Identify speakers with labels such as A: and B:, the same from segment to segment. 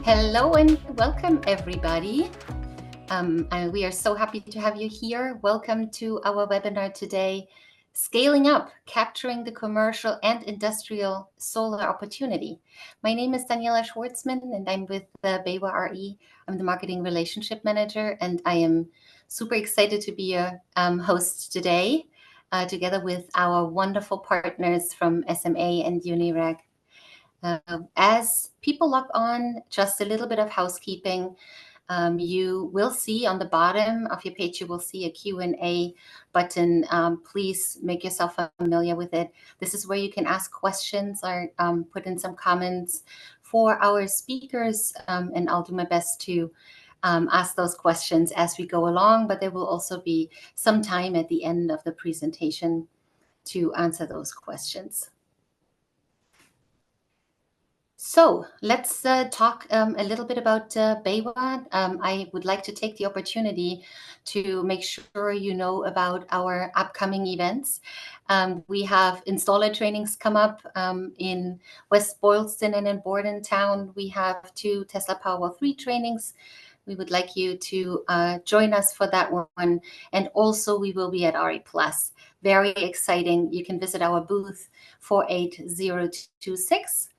A: Hello and welcome, everybody. And we are so happy to have you here. Welcome to our webinar today, Scaling Up, Capturing the Commercial and Industrial Solar Opportunity. My name is Daniela Schwartzman, and I'm with BayWa RE. I'm the Marketing Relationship Manager, and I am super excited to be your host today, together with our wonderful partners from SMA and Unirac. As people log on, just a little bit of housekeeping. You will see on the bottom of your page, you will see a Q&A button. Please make yourself familiar with it. This is where you can ask questions or put in some comments for our speakers, and I'll do my best to ask those questions as we go along, but there will also be some time at the end of the presentation to answer those questions. So let's talk a little bit about BayWa. I would like to take the opportunity to make sure you know about our upcoming events. We have installer trainings come up in West Boylston and in Bordentown. We have 2 Tesla Powerwall 3 trainings. We would like you to join us for that one. And also we will be at RE Plus. Very exciting. You can visit our booth 48026.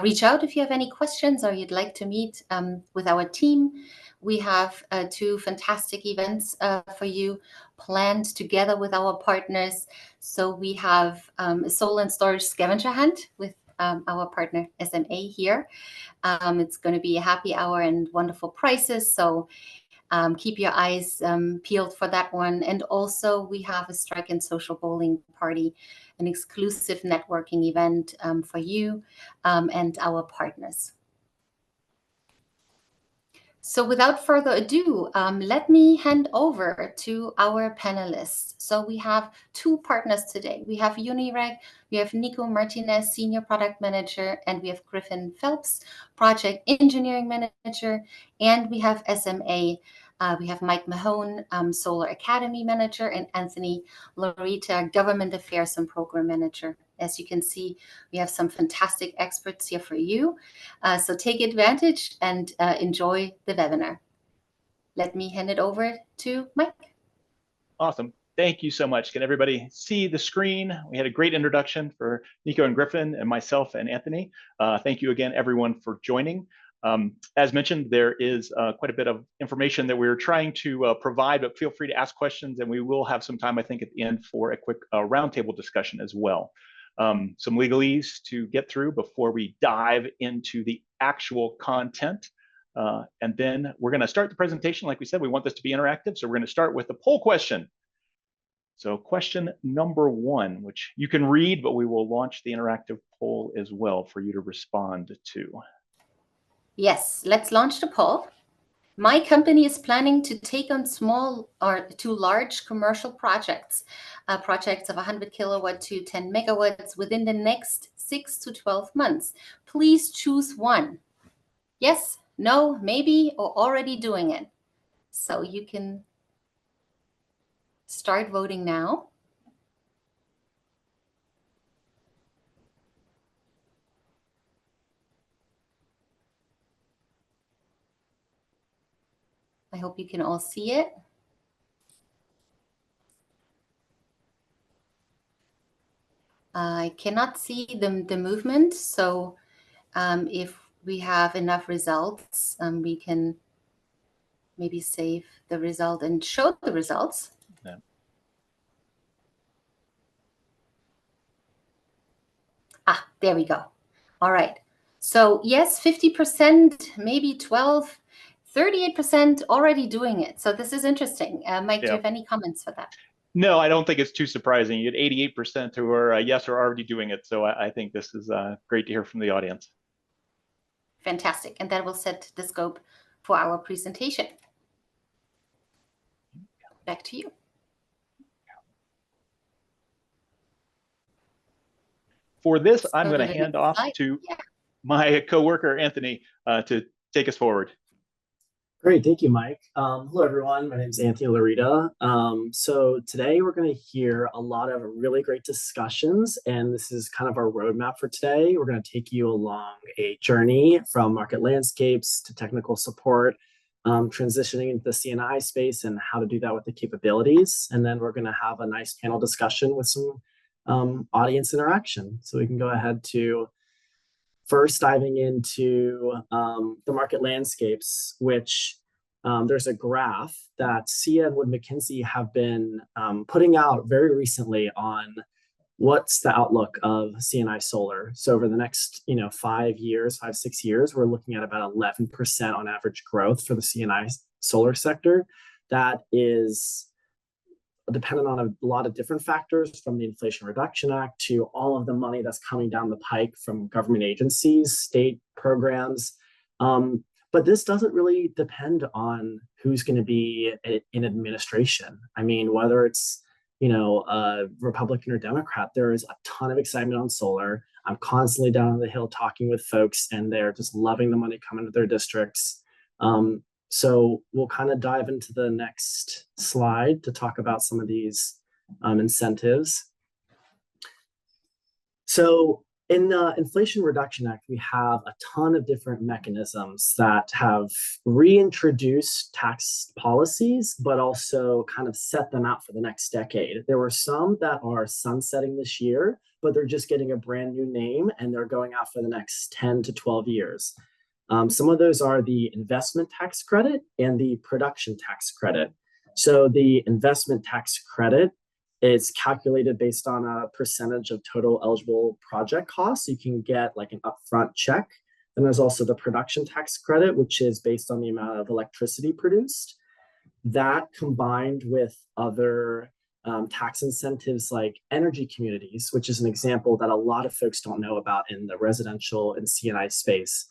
A: Reach out if you have any questions or you'd like to meet with our team. We have 2 fantastic events for you planned together with our partners. So we have a solar and storage scavenger hunt with our partner SMA here. It's going to be a happy hour and wonderful prices. So keep your eyes peeled for that one. And also we have a strike and social bowling party, an exclusive networking event for you and our partners. So without further ado, let me hand over to our panelists. So we have 2 partners today. We have Unirac, we have Nico Martinez, Senior Product Manager, and we have Griffin Phelps, Project Engineering Manager, and we have SMA. We have Mike Mahon, Solar Academy Manager, and Anthony Laurita, Government Affairs and Program Manager. As you can see, we have some fantastic experts here for you. So take advantage and enjoy the webinar. Let me hand it over to Mike.
B: Awesome. Thank you so much. Can everybody see the screen? We had a great introduction for Nico and Griffin and myself and Anthony. Thank you again, everyone, for joining. As mentioned, there is quite a bit of information that we're trying to provide, but feel free to ask questions, and we will have some time, I think, at the end for a quick roundtable discussion as well. Some legalese to get through before we dive into the actual content. And then we're going to start the presentation. Like we said, we want this to be interactive, so we're going to start with the poll question. So question number 1, which you can read, but we will launch the interactive poll as well for you to respond to.
A: Yes, let's launch the poll. My company is planning to take on small or to large commercial projects, projects of 100 kilowatt to 10 megawatts within the next 6 to 12 months. Please choose one. Yes, no, maybe, or already doing it. So you can start voting now. I hope you can all see it. I cannot see the movement, so if we have enough results, we can maybe save the result and show the results.
B: Yeah.
A: There we go. All right. So yes, 50%, maybe 12, 38% already doing it. So this is interesting. Mike, do you have any comments for that?
B: No, I don't think it's too surprising. You had 88% who are yes or already doing it. So I think this is great to hear from the audience.
A: Fantastic. And that will set the scope for our presentation. Back to you.
B: For this, I'm going to hand off to my coworker, Anthony, to take us forward.
C: Great, thank you, Mike. Hello, everyone. My name is Anthony Laurita. So today we're going to hear a lot of really great discussions, and this is kind of our roadmap for today. We're going to take you along a journey from market landscapes to technical support, transitioning into the C&I space and how to do that with the capabilities. And then we're going to have a nice panel discussion with some audience interaction. So we can go ahead to first diving into the market landscapes, which there's a graph that Sia and Wood Mackenzie have been putting out very recently on what's the outlook of C&I solar. So over the next 6 years, we're looking at about 11% on average growth for the C&I solar sector. That is dependent on a lot of different factors, from the Inflation Reduction Act to all of the money that's coming down the pike from government agencies, state programs. But this doesn't really depend on who's going to be in administration. I mean, whether it's a Republican or Democrat, there is a ton of excitement on solar. I'm constantly down on the Hill talking with folks, and they're just loving the money coming to their districts. So we'll kind of dive into the next slide to talk about some of these incentives. So in the Inflation Reduction Act, we have a ton of different mechanisms that have reintroduced tax policies, but also kind of set them out for the next decade. There were some that are sunsetting this year, but they're just getting a brand new name and they're going out for the next 10 to 12 years. Some of those are the investment tax credit and the production tax credit. So the investment tax credit is calculated based on a percentage of total eligible project costs. You can get like an upfront check. And there's also the production tax credit, which is based on the amount of electricity produced. That combined with other tax incentives like energy communities, which is an example that a lot of folks don't know about in the residential and C&I space.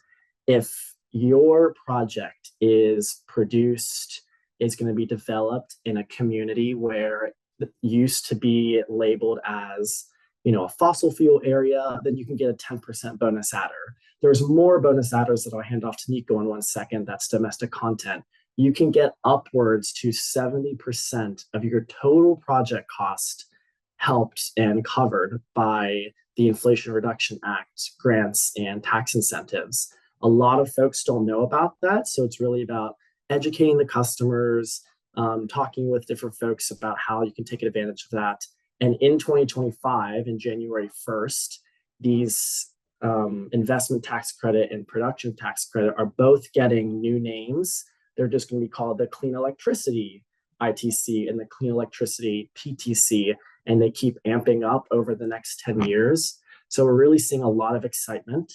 C: If your project is going to be developed in a community where it used to be labeled as, a fossil fuel area, then you can get a 10% bonus adder. There's more bonus adders that I'll hand off to Nico in 1 second. That's domestic content. You can get upwards to 70% of your total project cost helped and covered by the Inflation Reduction Act grants and tax incentives. A lot of folks don't know about that. So it's really about educating the customers, talking with different folks about how you can take advantage of that. And in 2025, in January 1st, these investment tax credit and production tax credit are both getting new names. They're just going to be called the Clean Electricity ITC and the Clean Electricity PTC, and they keep amping up over the next 10 years. So we're really seeing a lot of excitement.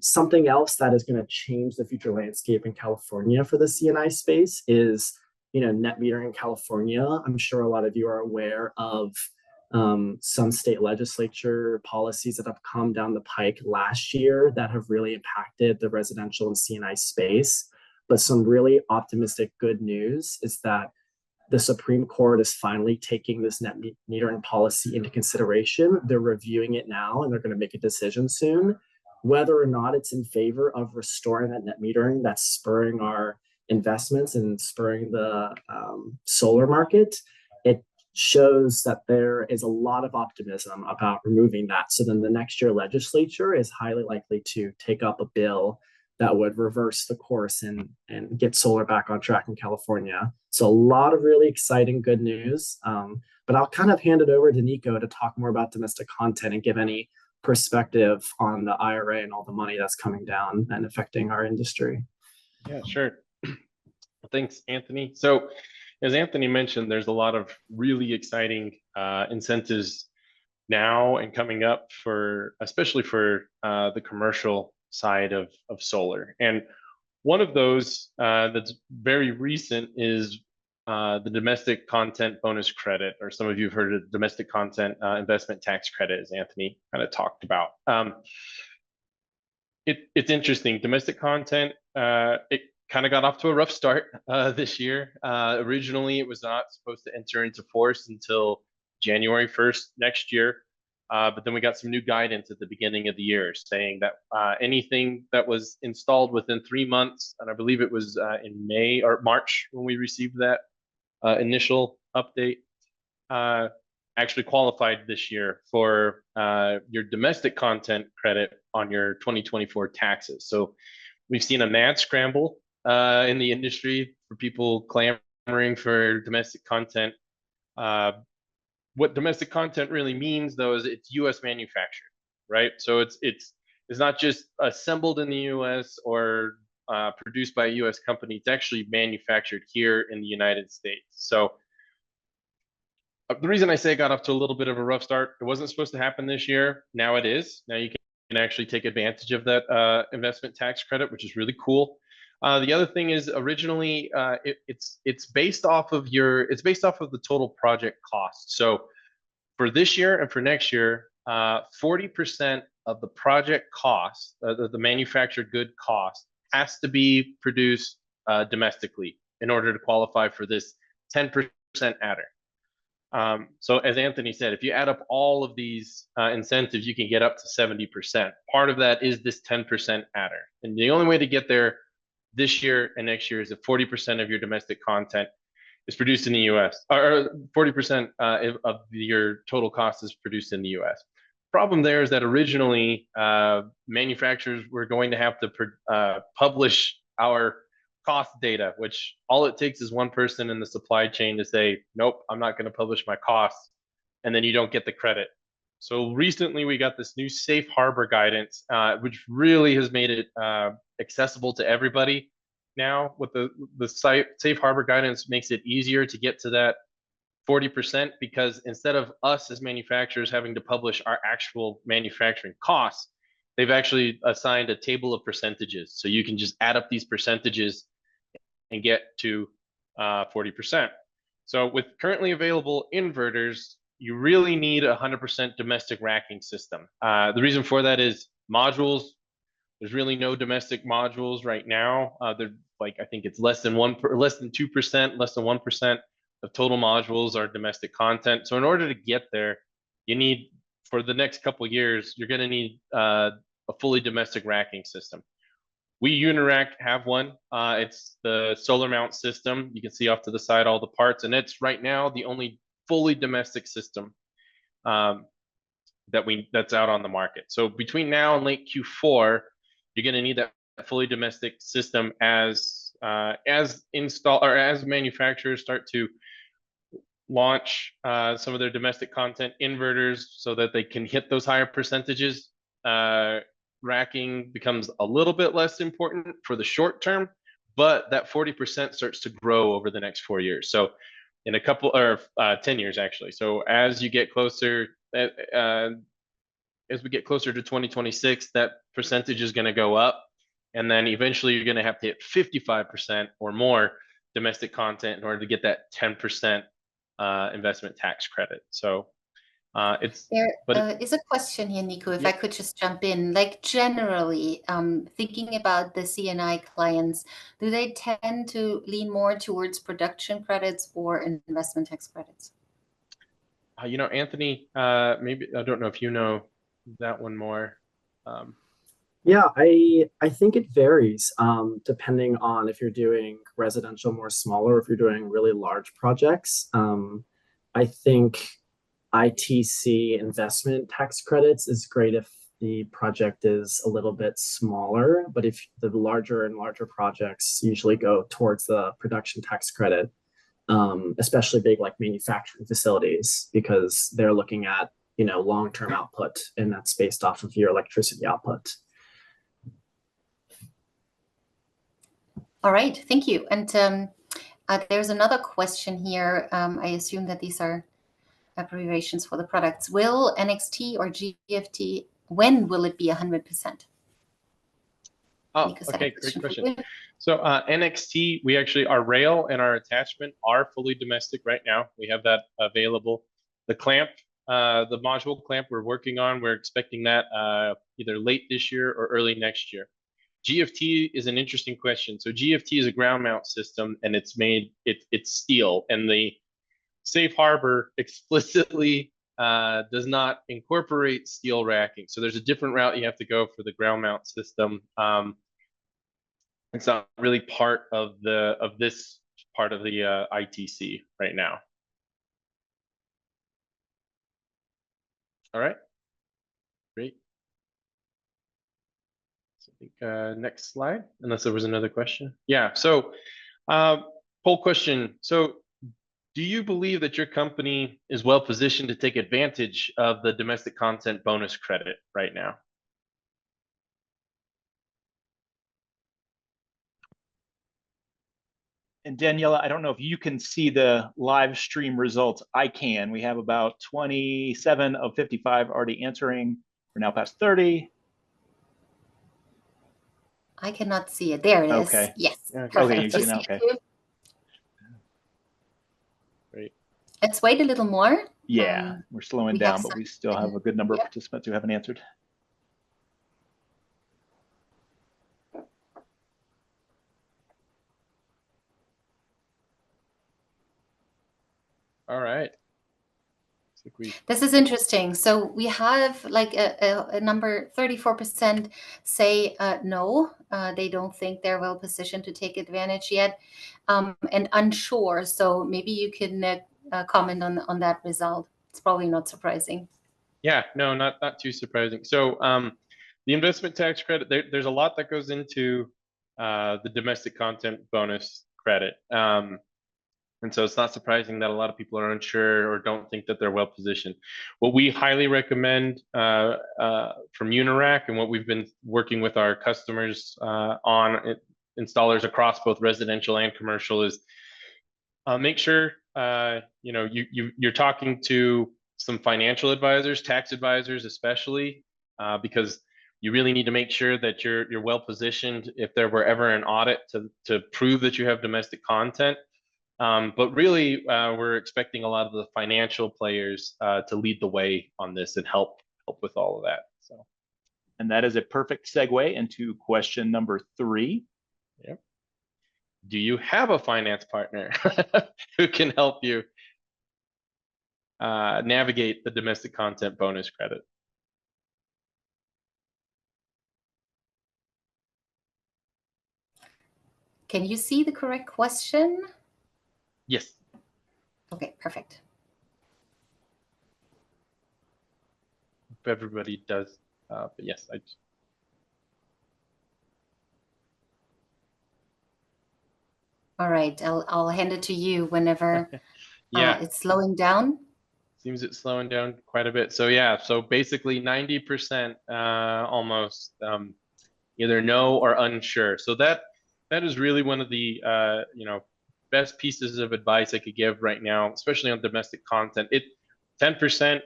C: Something else that is going to change the future landscape in California for the C&I space is, net metering in California. I'm sure a lot of you are aware of some state legislature policies that have come down the pike last year that have really impacted the residential and C&I space. But some really optimistic good news is that the Supreme Court is finally taking this net metering policy into consideration. They're reviewing it now, and they're going to make a decision soon. Whether or not it's in favor of restoring that net metering, that's spurring our investments and spurring the solar market, it shows that there is a lot of optimism about removing that. So then the next year legislature is highly likely to take up a bill that would reverse the course and get solar back on track in California. So a lot of really exciting good news. But I'll kind of hand it over to Nico to talk more about domestic content and give any perspective on the IRA and all the money that's coming down and affecting our industry.
D: Yeah, sure. Thanks, Anthony. So as Anthony mentioned, there's a lot of really exciting incentives now and coming up especially for the commercial side of solar. And one of those that's very recent is the domestic content bonus credit, or some of you have heard of domestic content investment tax credit, as Anthony kind of talked about. It's interesting. Domestic content, it kind of got off to a rough start this year. Originally, it was not supposed to enter into force until January 1st next year. But then we got some new guidance at the beginning of the year saying that anything that was installed within 3 months, and I believe it was in May or March when we received that initial update, actually qualified this year for your domestic content credit on your 2024 taxes. So we've seen a mad scramble in the industry for people clamoring for domestic content. What domestic content really means, though, is it's U.S. manufactured, right? So it's not just assembled in the U.S. or produced by a U.S. company. It's actually manufactured here in the United States. So the reason I say it got off to a little bit of a rough start, it wasn't supposed to happen this year. Now it is. Now you can actually take advantage of that investment tax credit, which is really cool. The other thing is originally it's based off of the total project cost. So for this year and for next year, 40% of the project cost, the manufactured good cost, has to be produced domestically in order to qualify for this 10% adder. So as Anthony said, if you add up all of these incentives, you can get up to 70%. Part of that is this 10% adder. And the only way to get there this year and next year is if 40% of your domestic content is produced in the US, or 40% of your total cost is produced in the US. Problem there is that originally manufacturers were going to have to publish our cost data, which all it takes is one person in the supply chain to say, nope, I'm not going to publish my costs, and then you don't get the credit. So recently we got this new safe harbor guidance, which really has made it accessible to everybody. Now with the safe harbor guidance makes it easier to get to that 40%, because instead of us as manufacturers having to publish our actual manufacturing costs, they've actually assigned a table of percentages. So you can just add up these percentages and get to 40%. So with currently available inverters, you really need a 100% domestic racking system. The reason for that is modules. There's really no domestic modules right now. They're like, I think it's less than 2%, less than 1% of total modules are domestic content. So in order to get there, you need, for the next couple of years, you're going to need a fully domestic racking system. We Unirac have one. It's the solar mount system. You can see off to the side all the parts, and it's right now the only fully domestic system that's out on the market. So between now and late Q4, you're going to need that fully domestic system as manufacturers start to launch some of their domestic content inverters so that they can hit those higher percentages. Racking becomes a little bit less important for the short term, but that 40% starts to grow over the next 4 years. So in a couple, or 10 years actually. So as you get closer, as we get closer to 2026, that percentage is going to go up. And then eventually you're going to have to hit 55% or more domestic content in order to get that 10% investment tax credit. So
A: there is a question here, Nico, if I could just jump in. Like generally, thinking about the C&I clients, do they tend to lean more towards production credits or investment tax credits?
D: Anthony, maybe, I don't know if you know that one more.
C: Yeah, I think it varies depending on if you're doing residential more smaller, or if you're doing really large projects. I think ITC investment tax credits is great if the project is a little bit smaller, but if the larger and larger projects usually go towards the production tax credit, especially big like manufacturing facilities, because they're looking at long-term output, and that's based off of your electricity output.
A: All right, thank you. And there's another question here. I assume that these are abbreviations for the products. Will NXT or GFT, when will it be 100%?
D: Oh, okay, great question. So NXT, we actually, our rail and our attachment are fully domestic right now. We have that available. The clamp, the module clamp we're working on, we're expecting that either late this year or early next year. GFT is an interesting question. So GFT is a ground mount system, and it's steel, and the safe harbor explicitly does not incorporate steel racking. So there's a different route you have to go for the ground mount system. It's not really part of this part of the ITC right now. All right, great. So I think next slide, unless there was another question. Yeah, so poll question. So do you believe that your company is well positioned to take advantage of the domestic content bonus credit right now?
B: And Daniela, I don't know if you can see the live stream results. I can. We have about 27 of 55 already answering. We're now past 30.
A: I cannot see it. There it is.
B: Okay.
A: Yes.
D: Okay.
A: Perfect.
B: Okay, you
A: Do
B: see now? Okay.
A: it?
D: Great.
A: Let's wait a little more.
B: Yeah, we're slowing
A: we
B: down,
A: have
B: but we still have a good number of participants who haven't answered.
D: All right.
A: This is interesting. So we have like a number 34% say no, they don't think they're well positioned to take advantage yet, and unsure. So maybe you can comment on that result. It's probably not surprising.
D: Yeah, no, not too surprising. So the investment tax credit, there's a lot that goes into the domestic content bonus credit. And so it's not surprising that a lot of people are unsure or don't think that they're well positioned. What we highly recommend from Unirac and what we've been working with our customers on installers across both residential and commercial is make sure you're talking to some financial advisors, tax advisors especially, because you really need to make sure that you're well positioned if there were ever an audit to prove that you have domestic content. But really, we're expecting a lot of the financial players to lead the way on this and help with all of that. So,
B: and that is a perfect segue into question number 3.
D: Yep. Do you have a finance partner who can help you navigate the domestic content bonus credit?
A: Can you see the correct question?
D: Yes.
A: Okay, perfect.
D: Everybody does, but yes, I.
A: All right, I'll hand it to you whenever
D: Yeah.
A: It's slowing down.
D: Seems it's slowing down quite a bit. So yeah, so basically 90% almost either no or unsure. So that is really one of the best pieces of advice I could give right now, especially on domestic content. 10%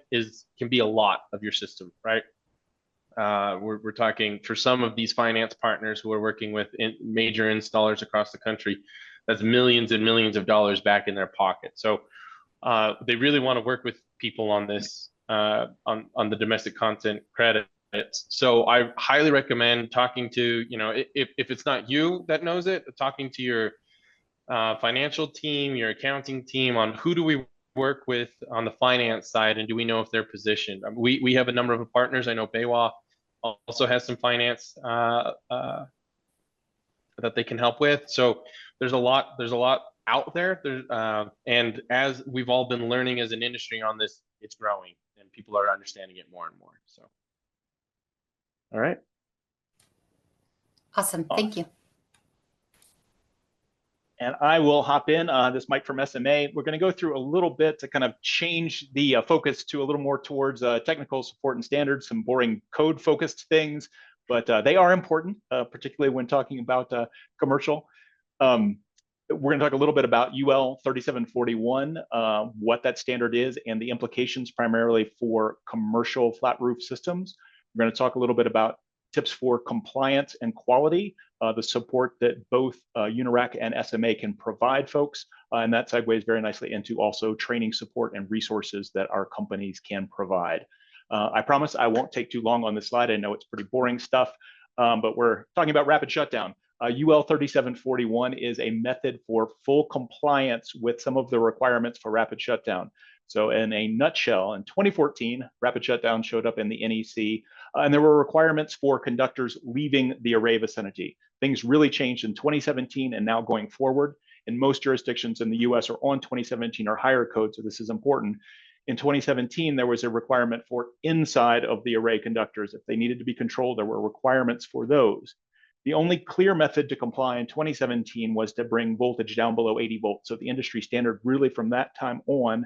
D: can be a lot of your system, right? We're talking for some of these finance partners who are working with major installers across the country, that's millions and millions of dollars back in their pocket. So they really want to work with people on this, on the domestic content credit. So I highly recommend talking to, if it's not you that knows it, talking to your financial team, your accounting team on who do we work with on the finance side, and do we know if they're positioned. We have a number of partners. I know BayWa also has some finance that they can help with. So there's a lot out there. And as we've all been learning as an industry on this, it's growing and people are understanding it more and more. So, all right.
A: Awesome. Thank you.
B: And I will hop in. This Mike from SMA. We're going to go through a little bit to kind of change the focus to a little more towards technical support and standards, some boring code-focused things, but they are important, particularly when talking about commercial. We're going to talk a little bit about UL 3741, what that standard is, and the implications primarily for commercial flat roof systems. We're going to talk a little bit about tips for compliance and quality, the support that both Unirac and SMA can provide folks, and that segues very nicely into also training support and resources that our companies can provide. I promise I won't take too long on this slide. I know it's pretty boring stuff, but we're talking about rapid shutdown. UL 3741 is a method for full compliance with some of the requirements for rapid shutdown. So in a nutshell, in 2014, rapid shutdown showed up in the NEC, and there were requirements for conductors leaving the array vicinity. Things really changed in 2017 and now going forward. In most jurisdictions in the US are on 2017 or higher code, so this is important. In 2017, there was a requirement for inside of the array conductors. If they needed to be controlled, there were requirements for those. The only clear method to comply in 2017 was to bring voltage down below 80 volts. So the industry standard really from that time on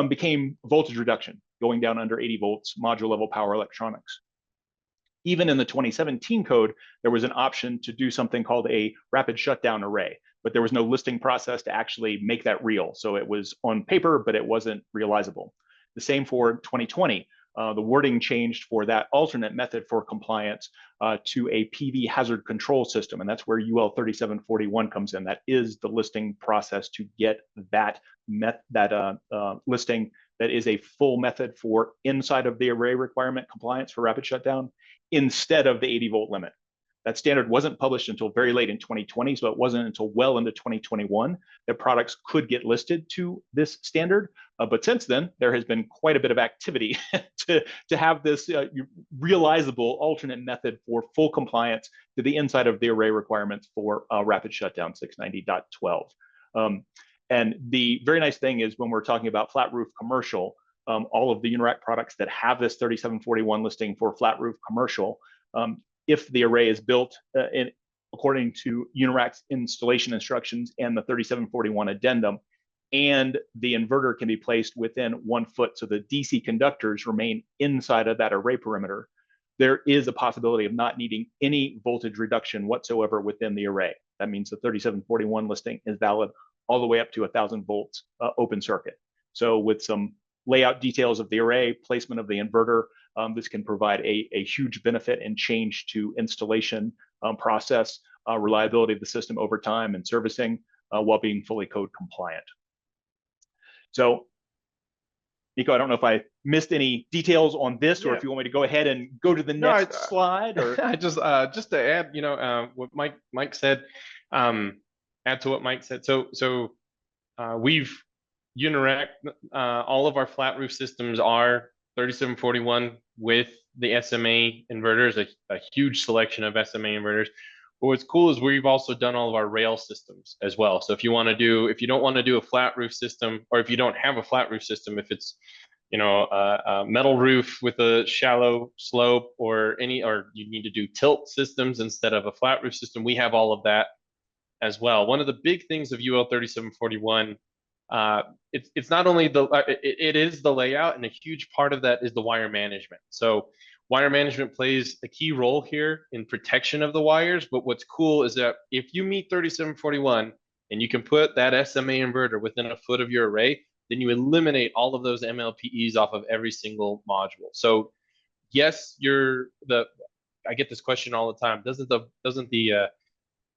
B: became voltage reduction, going down under 80 volts, module level power electronics. Even in the 2017 code, there was an option to do something called a rapid shutdown array, but there was no listing process to actually make that real. So it was on paper, but it wasn't realizable. The same for 2020. The wording changed for that alternate method for compliance to a PV hazard control system. And that's where UL 3741 comes in. That is the listing process to get that listing that is a full method for inside of the array requirement compliance for rapid shutdown instead of the 80 volt limit. That standard wasn't published until very late in 2020, so it wasn't until well into 2021 that products could get listed to this standard. But since then, there has been quite a bit of activity to have this realizable alternate method for full compliance to the inside of the array requirements for rapid shutdown 690.12. And the very nice thing is when we're talking about flat roof commercial, all of the Unirac products that have this 3741 listing for flat roof commercial, if the array is built according to Unirac's installation instructions and the 3741 addendum, and the inverter can be placed within 1 foot, so the DC conductors remain inside of that array perimeter, there is a possibility of not needing any voltage reduction whatsoever within the array. That means the 3741 listing is valid all the way up to 1,000 volts open circuit. So with some layout details of the array, placement of the inverter, this can provide a huge benefit and change to installation process, reliability of the system over time and servicing while being fully code compliant. So, Nico, I don't know if I missed any details on this, or if you want me to go ahead and go to the next slide. Or
D: I just to add, what Mike said, add to what Mike said. So we've Unirac, all of our flat roof systems are 3741 with the SMA inverters, a huge selection of SMA inverters. But what's cool is we've also done all of our rail systems as well. So if you don't want to do a flat roof system, or if you don't have a flat roof system, if it's a metal roof with a shallow slope, or you need to do tilt systems instead of a flat roof system, we have all of that as well. One of the big things of UL 3741, it's not only it is the layout, and a huge part of that is the wire management. So wire management plays a key role here in protection of the wires. But what's cool is that if you meet 3741 and you can put that SMA inverter within a foot of your array, then you eliminate all of those MLPEs off of every single module. So yes, I get this question all the time. Doesn't the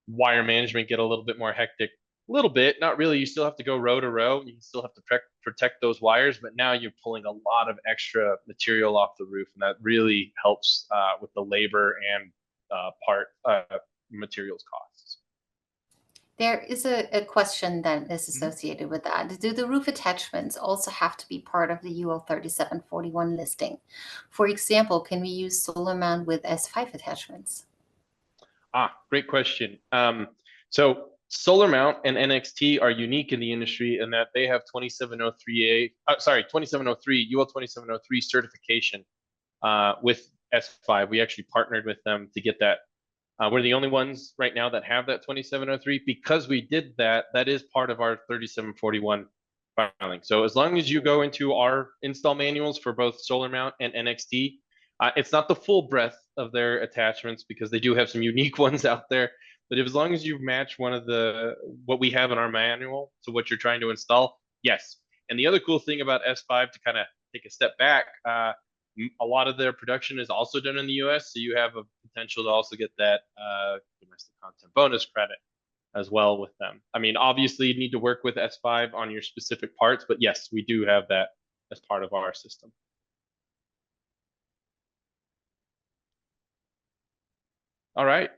D: wire management get a little bit more hectic? A little bit, not really. You still have to go row to row. You still have to protect those wires, but now you're pulling a lot of extra material off the roof, and that really helps with the labor and materials costs.
A: There is a question that is associated with that. Do the roof attachments also have to be part of the UL 3741 listing? For example, can we use solar mount with S5 attachments?
D: Great question. So solar mount and NXT are unique in the industry in that they have 2703 UL 2703 certification with S5. We actually partnered with them to get that. We're the only ones right now that have that 2703. Because we did that, that is part of our 3741 filing. So as long as you go into our install manuals for both solar mount and NXT, it's not the full breadth of their attachments because they do have some unique ones out there. But as long as you match what we have in our manual to what you're trying to install, yes. And the other cool thing about S5, to kind of take a step back, a lot of their production is also done in the US, so you have a potential to also get that domestic content bonus credit as well with them. I mean, obviously you need to work with S5 on your specific parts, but yes, we do have that as part of our system. All right.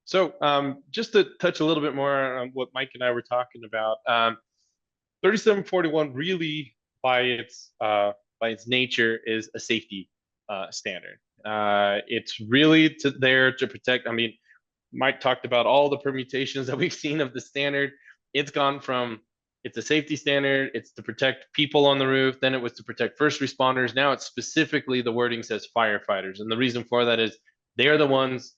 D: So just to touch a little bit more on what Mike and I were talking about, 3741 really by its nature is a safety standard. It's really there to protect. I mean, Mike talked about all the permutations that we've seen of the standard. It's gone from it's a safety standard, it's to protect people on the roof, then it was to protect first responders. Now it's specifically the wording says firefighters. And the reason for that is they're the ones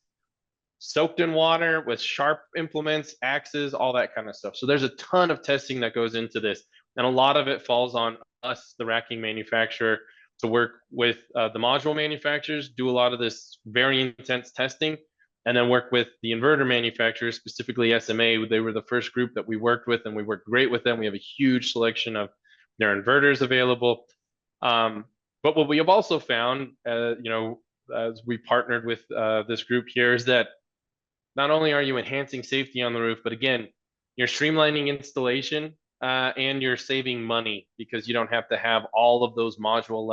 D: soaked in water with sharp implements, axes, all that kind of stuff. So there's a ton of testing that goes into this. And a lot of it falls on us, the racking manufacturer, to work with the module manufacturers, do a lot of this very intense testing, and then work with the inverter manufacturers, specifically SMA. They were the first group that we worked with, and we worked great with them. We have a huge selection of their inverters available. But what we have also found, as we partnered with this group here, is that not only are you enhancing safety on the roof, but again, you're streamlining installation and you're saving money because you don't have to have all of those module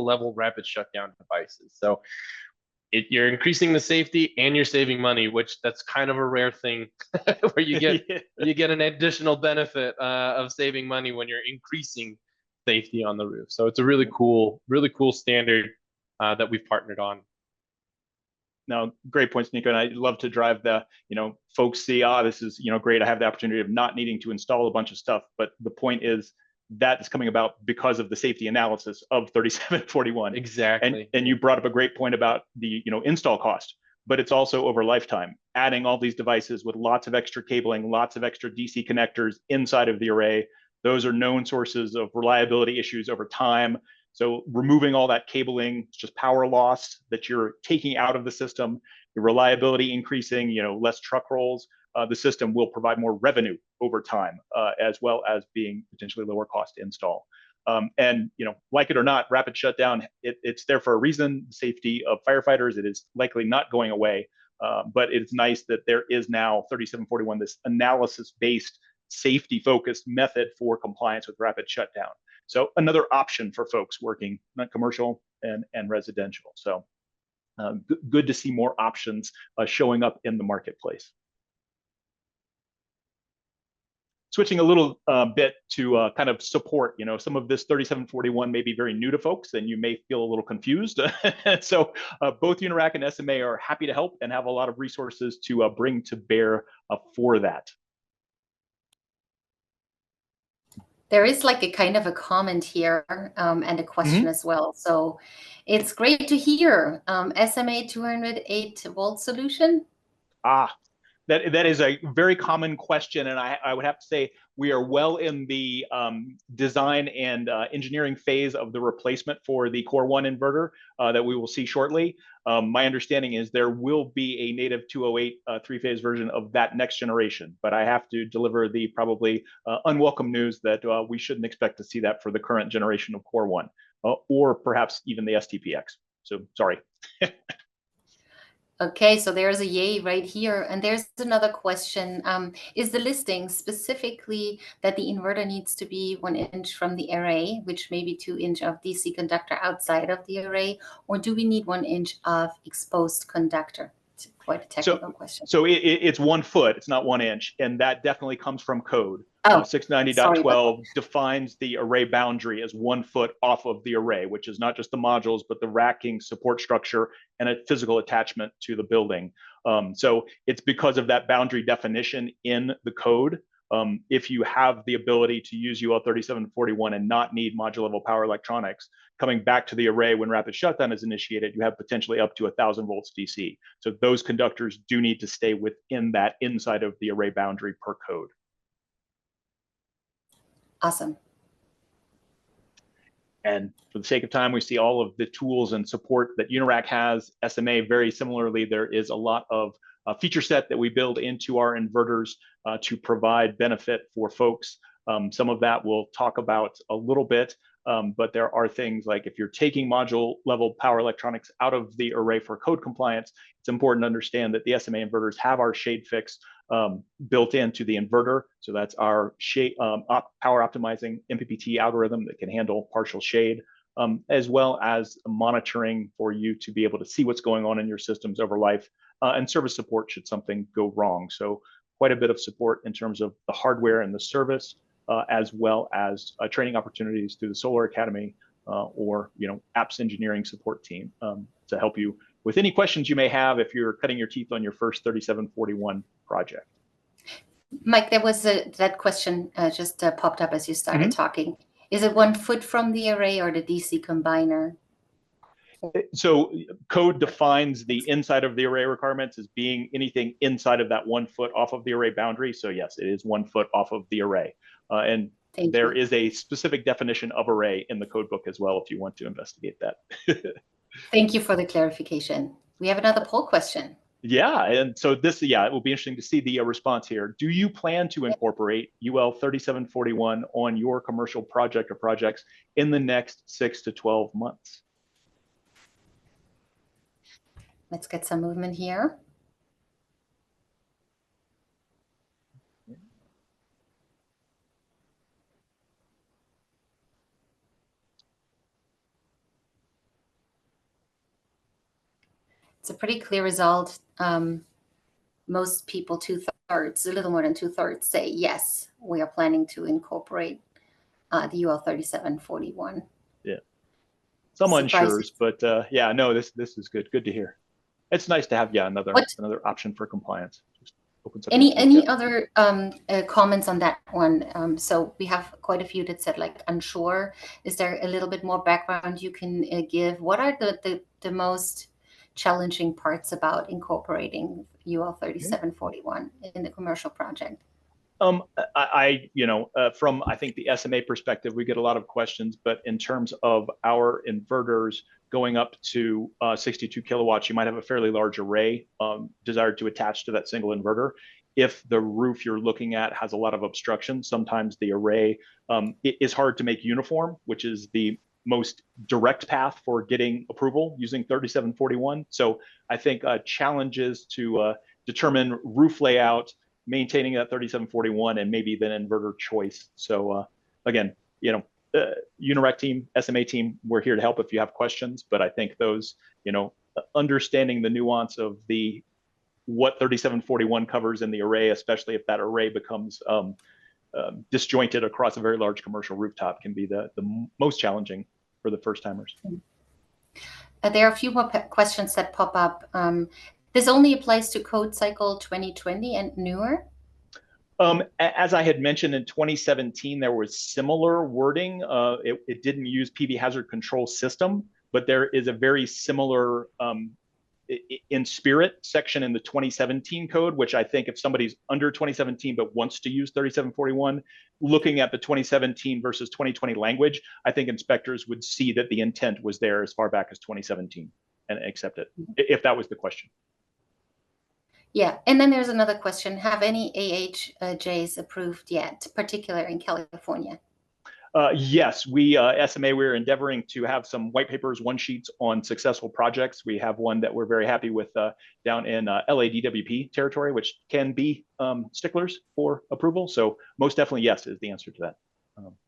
D: level rapid shutdown devices. So you're increasing the safety and you're saving money, which that's kind of a rare thing where you get an additional benefit of saving money when you're increasing safety on the roof. So it's a really cool standard that we've partnered on.
B: No, great points, Nico. And I love to drive the, folks see, this is, great. I have the opportunity of not needing to install a bunch of stuff. But the point is that is coming about because of the safety analysis of 3741.
D: Exactly.
B: And you brought up a great point about the, install cost, but it's also over lifetime, adding all these devices with lots of extra cabling, lots of extra DC connectors inside of the array. Those are known sources of reliability issues over time. So removing all that cabling, it's just power loss that you're taking out of the system, the reliability increasing, less truck rolls. The system will provide more revenue over time, as well as being potentially lower cost to install. And like it or not, rapid shutdown, it's there for a reason. The safety of firefighters, it is likely not going away. But it's nice that there is now 3741, this analysis-based, safety-focused method for compliance with rapid shutdown. So another option for folks working on commercial and residential. So good to see more options showing up in the marketplace. Switching a little bit to kind of support, some of this 3741 may be very new to folks and you may feel a little confused. So both Unirac and SMA are happy to help and have a lot of resources to bring to bear for that.
A: There is like a kind of a comment here and a question as well. So it's great to hear SMA 208 volt solution.
B: That is a very common question, and I would have to say we are well in the design and engineering phase of the replacement for the Core 1 inverter that we will see shortly. My understanding is there will be a native 208 three-phase version of that next generation, but I have to deliver the probably unwelcome news that we shouldn't expect to see that for the current generation of Core 1, or perhaps even the STPX. So sorry.
A: Okay, so there's a yay right here. And there's another question. Is the listing specifically that the inverter needs to be 1 inch from the array, which may be 2 inch of DC conductor outside of the array, or do we need 1 inch of exposed conductor? It's quite a technical question.
B: So it's 1 foot, it's not 1 inch, and that definitely comes from code. 690.12 defines the array boundary as 1 foot off of the array, which is not just the modules, but the racking support structure and a physical attachment to the building. So it's because of that boundary definition in the code. If you have the ability to use UL 3741 and not need module level power electronics, coming back to the array when rapid shutdown is initiated, you have potentially up to 1,000 volts DC. So those conductors do need to stay within that inside of the array boundary per code.
A: Awesome.
B: And for the sake of time, we see all of the tools and support that Unirac has. SMA, very similarly, there is a lot of feature set that we build into our inverters to provide benefit for folks. Some of that we'll talk about a little bit, but there are things like if you're taking module level power electronics out of the array for code compliance, it's important to understand that the SMA inverters have our shade fix built into the inverter. So that's our shade, power optimizing MPPT algorithm that can handle partial shade, as well as monitoring for you to be able to see what's going on in your systems over life, and service support should something go wrong. So quite a bit of support in terms of the hardware and the service. as well as training opportunities through the Solar Academy or apps engineering support team to help you with any questions you may have if you're cutting your teeth on your first 3741 project.
A: Mike, there was that question just popped up as you started talking. Is it 1 foot from the array or the DC combiner?
B: So code defines the inside of the array requirements as being anything inside of that 1 foot off of the array boundary. So yes, it is 1 foot off of the array. And there is a specific definition of array in the code book as well, if you want to investigate that.
A: Thank you for the clarification. We have another poll question.
B: Yeah, and so this, it will be interesting to see the response here. Do you plan to incorporate UL 3741 on your commercial project or projects in the next 6 to 12 months?
A: Let's get some movement here. It's a pretty clear result. Most people, 2/3, a little more than 2/3, say yes, we are planning to incorporate the UL 3741.
B: Yeah, some unsures, but no, this is good. Good to hear. It's nice to have another option for compliance. Just opens up
A: any other comments on that one? So we have quite a few that said like unsure. Is there a little bit more background you can give? What are the most challenging parts about incorporating UL 3741 in the commercial project?
B: From I think the SMA perspective, we get a lot of questions, but in terms of our inverters going up to 62 kilowatts, you might have a fairly large array desired to attach to that single inverter. If the roof you're looking at has a lot of obstruction, sometimes the array is hard to make uniform, which is the most direct path for getting approval using 3741. So I think challenges to determine roof layout, maintaining that 3741, and maybe then inverter choice. So again, Unirac team, SMA team, we're here to help if you have questions. But I think those, understanding the nuance of what 3741 covers in the array, especially if that array becomes disjointed across a very large commercial rooftop, can be the most challenging for the first timers.
A: There are a few more questions that pop up. This only applies to code cycle 2020 and newer?
B: As I had mentioned, in 2017, there was similar wording. It didn't use PV hazard control system, but there is a very similar in spirit section in the 2017 code, which I think if somebody's under 2017 but wants to use 3741, looking at the 2017 versus 2020 language, I think inspectors would see that the intent was there as far back as 2017 and accept it, if that was the question.
A: Yeah, and then there's another question. Have any AHJs approved yet, particularly in California?
B: Yes, SMA, we're endeavoring to have some white papers, one sheets on successful projects. We have one that we're very happy with down in LADWP territory, which can be sticklers for approval. So most definitely yes is the answer to that.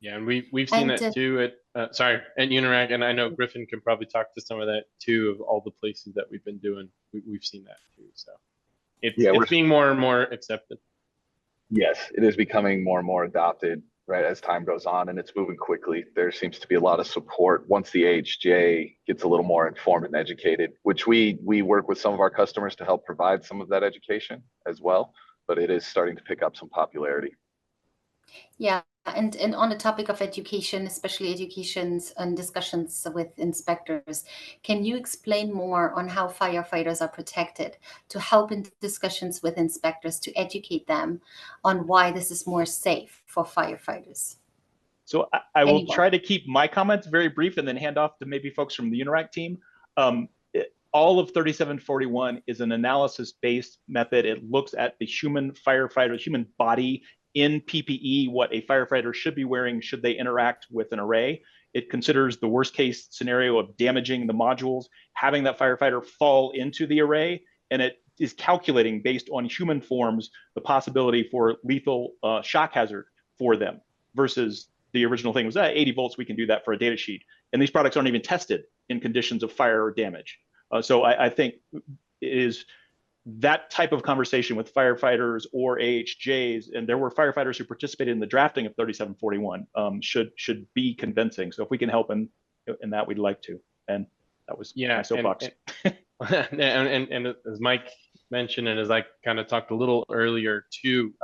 D: Yeah, and we've seen that too at Unirac, and I know Griffin can probably talk to some of that too, of all the places that we've been doing. We've seen that too. So it's being more and more accepted.
E: Yes, it is becoming more and more adopted, right, as time goes on, and it's moving quickly. There seems to be a lot of support once the AHJ gets a little more informed and educated, which we work with some of our customers to help provide some of that education as well, but it is starting to pick up some popularity.
A: Yeah, and on the topic of education, especially educations and discussions with inspectors, can you explain more on how firefighters are protected, to help in discussions with inspectors to educate them on why this is more safe for firefighters?
B: So I will try to keep my comments very brief and then hand off to maybe folks from the Unirac team. All of 3741 is an analysis-based method. It looks at the human firefighter, human body in PPE, what a firefighter should be wearing should they interact with an array. It considers the worst case scenario of damaging the modules, having that firefighter fall into the array, and it is calculating based on human forms the possibility for lethal shock hazard for them, versus the original thing was 80 volts, we can do that for a data sheet. And these products aren't even tested in conditions of fire or damage. So I think it is that type of conversation with firefighters or AHJs, and there were firefighters who participated in the drafting of 3741, should be convincing. So if we can help in that, we'd like to. And that was my soapbox.
D: And as Mike mentioned, and as I kind of talked a little earlier too,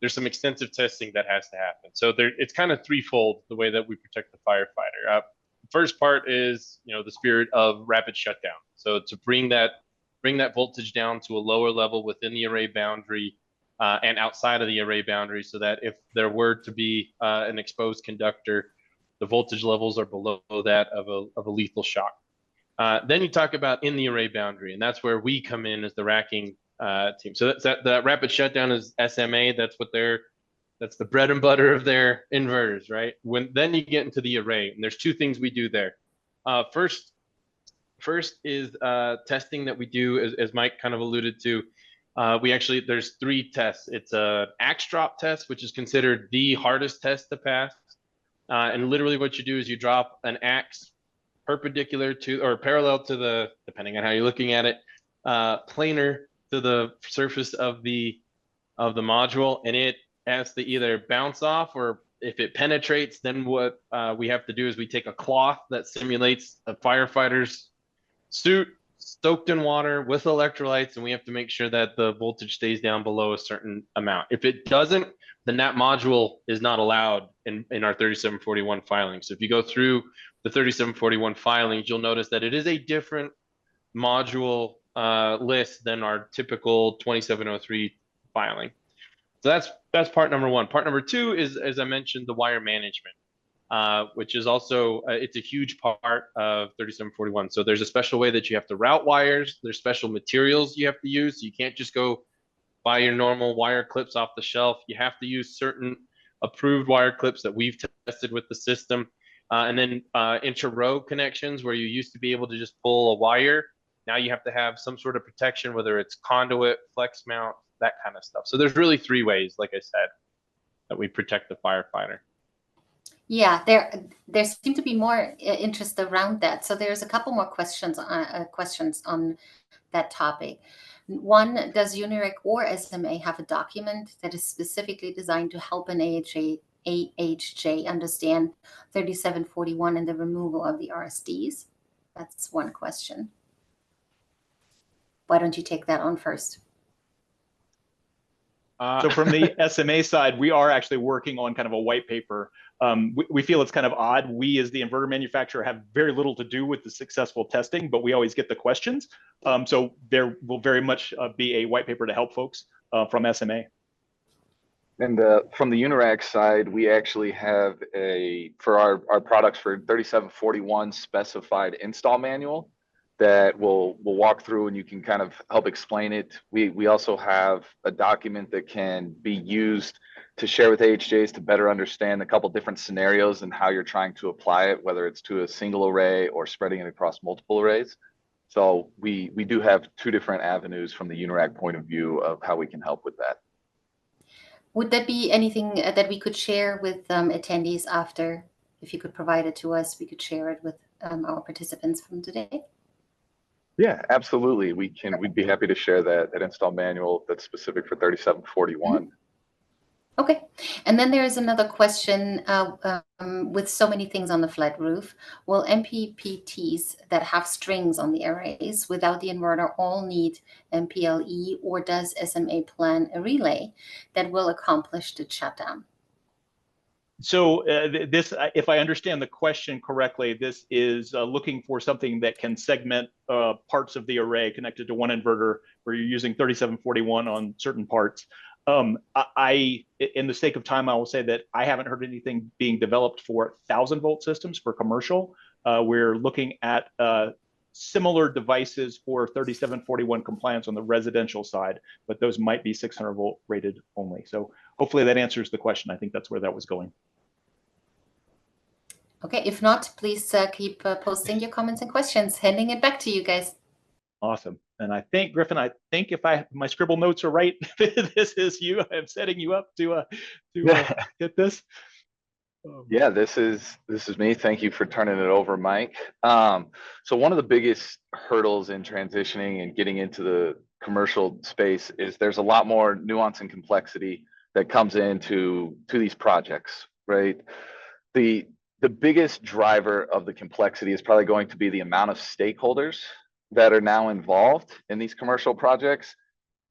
D: there's some extensive testing that has to happen. So it's kind of threefold the way that we protect the firefighter. First part is, the spirit of rapid shutdown. So to bring that voltage down to a lower level within the array boundary and outside of the array boundary, so that if there were to be an exposed conductor, the voltage levels are below that of a lethal shock. Then you talk about in the array boundary, and that's where we come in as the racking team. So that rapid shutdown is SMA. That's the bread and butter of their inverters, right? Then you get into the array, and there's two things we do there. First is testing that we do, as Mike kind of alluded to. There's 3 tests. It's a axe drop test, which is considered the hardest test to pass. And literally what you do is you drop an axe perpendicular to, or parallel to the, depending on how you're looking at it, planar to the surface of the module, and it has to either bounce off, or if it penetrates, then what we have to do is we take a cloth that simulates a firefighter's suit soaked in water with electrolytes, and we have to make sure that the voltage stays down below a certain amount. If it doesn't, then that module is not allowed in our 3741 filing. So if you go through the 3741 filings, you'll notice that it is a different module list than our typical 2703 filing. So that's part number 1. Part number 2 is, as I mentioned, the wire management, which is also, it's a huge part of 3741. So there's a special way that you have to route wires. There's special materials you have to use. So you can't just go buy your normal wire clips off the shelf. You have to use certain approved wire clips that we've tested with the system. And then inter-row connections, where you used to be able to just pull a wire. Now you have to have some sort of protection, whether it's conduit, flex mount, that kind of stuff. So there's really 3 ways, like I said, that we protect the firefighter.
A: Yeah, there seem to be more interest around that. So there's a couple more questions on that topic. One, does Unirac or SMA have a document that is specifically designed to help an AHJ understand 3741 and the removal of the RSDs? That's one question. Why don't you take that on first?
B: So from the SMA side, we are actually working on kind of a white paper. We feel it's kind of odd. We, as the inverter manufacturer, have very little to do with the successful testing, but we always get the questions. So there will very much be a white paper to help folks from SMA.
E: And from the Unirac side, we actually have for our products for 3741 specified install manual that we'll walk through, and you can kind of help explain it. We also have a document that can be used to share with AHJs to better understand a couple different scenarios and how you're trying to apply it, whether it's to a single array or spreading it across multiple arrays. So we do have 2 different avenues from the Unirac point of view of how we can help with that.
A: Would there be anything that we could share with attendees after? If you could provide it to us, we could share it with our participants from today.
E: Yeah, absolutely. We'd be happy to share that install manual that's specific for 3741.
A: Mm-hmm. Okay. And then there is another question, with so many things on the flat roof, will MPPTs that have strings on the arrays without the inverter all need MPLE, or does SMA plan a relay that will accomplish the shutdown?
B: So this, if I understand the question correctly, this is looking for something that can segment parts of the array connected to one inverter where you're using 3741 on certain parts. In the sake of time, I will say that I haven't heard anything being developed for 1,000-volt systems for commercial. We're looking at similar devices for 3741 compliance on the residential side, but those might be 600-volt rated only. So hopefully that answers the question. I think that's where that was going.
A: Okay, if not, please keep posting your comments and questions. Handing it back to you guys.
B: Awesome. And I think, Griffin, if my scribble notes are right, this is you. I'm setting you up to get this.
E: Yeah, this is me. Thank you for turning it over, Mike. So one of the biggest hurdles in transitioning and getting into commercial space is there's a lot more nuance and complexity that comes into these projects, right? The biggest driver of the complexity is probably going to be the amount of stakeholders that are now involved in these commercial projects